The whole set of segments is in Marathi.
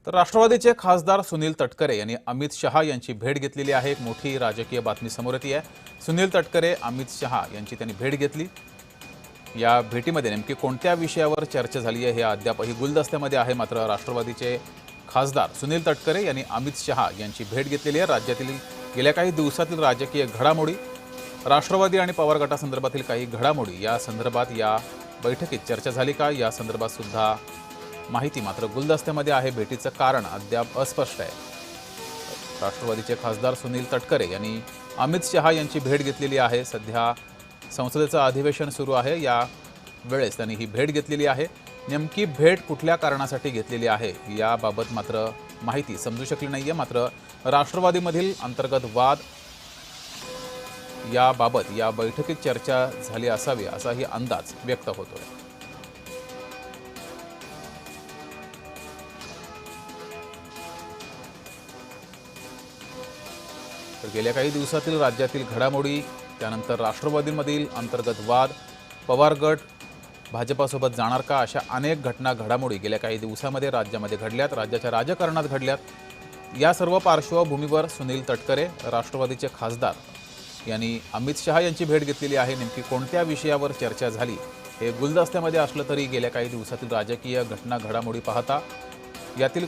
तर राष्ट्रवादीचे खासदार सुनील तटकरे यांनी अमित शहा यांची भेट घेतलेली आहे। एक मोठी राजकीय बातमी समोर येते आहे। सुनील तटकरे अमित शहा यांची त्यांनी भेट घेतली। या भेटीमध्ये नेमकी कोणत्या विषयावर चर्चा झाली आहे हे अद्यापही गुलदस्त्यामध्ये आहे। मात्र राष्ट्रवादीचे खासदार सुनील तटकरे यांनी अमित शहा यांची भेट घेतलेली आहे। राज्यातील गेल्या काही दिवसातील राजकीय घडामोडी, राष्ट्रवादी आणि पवार गटासंदर्भातील काही घडामोडी या संदर्भात या बैठकीत चर्चा झाली का या संदर्भात सुद्धा माहिती मात्र गुलदस्त्यामध्ये आहे। भेटीचं कारण अद्याप अस्पष्ट आहे। राष्ट्रवादीचे खासदार सुनील तटकरे यांनी अमित शहा यांची भेट घेतलेली आहे। सध्या संसदेचं अधिवेशन सुरू आहे, या वेळेस त्यांनी ही भेट घेतलेली आहे। नेमकी भेट कुठल्या कारणासाठी घेतलेली आहे याबाबत मात्र माहिती समजू शकली नाहीये। मात्र राष्ट्रवादीमधील अंतर्गत वाद याबाबत या बैठकीत चर्चा झाली असावी असाही अंदाज व्यक्त होतोय। तर गेल्या काही दिवसातील राज्यातील घडामोडी, त्यानंतर राष्ट्रवादीमधील अंतर्गत वाद, पवार गट भाजपासोबत जाणार का, अशा अनेक घटना घडामोडी गेल्या काही दिवसांमध्ये राज्यामध्ये घडल्यात, राज्याच्या राजकारणात घडल्यात। या सर्व पार्श्वभूमीवर सुनील तटकरे राष्ट्रवादीचे खासदार यांनी अमित शहा यांची भेट घेतलेली आहे। नेमकी कोणत्या विषयावर चर्चा झाली हे गुलदस्त्यामध्ये असलं तरी गेल्या काही दिवसातील राजकीय घटना घडामोडी पाहता यातील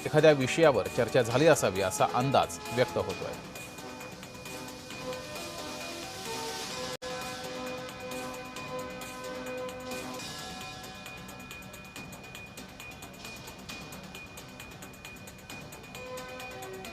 एखाद्या विषयावर चर्चा झाली असावी असा अंदाज व्यक्त होतोय।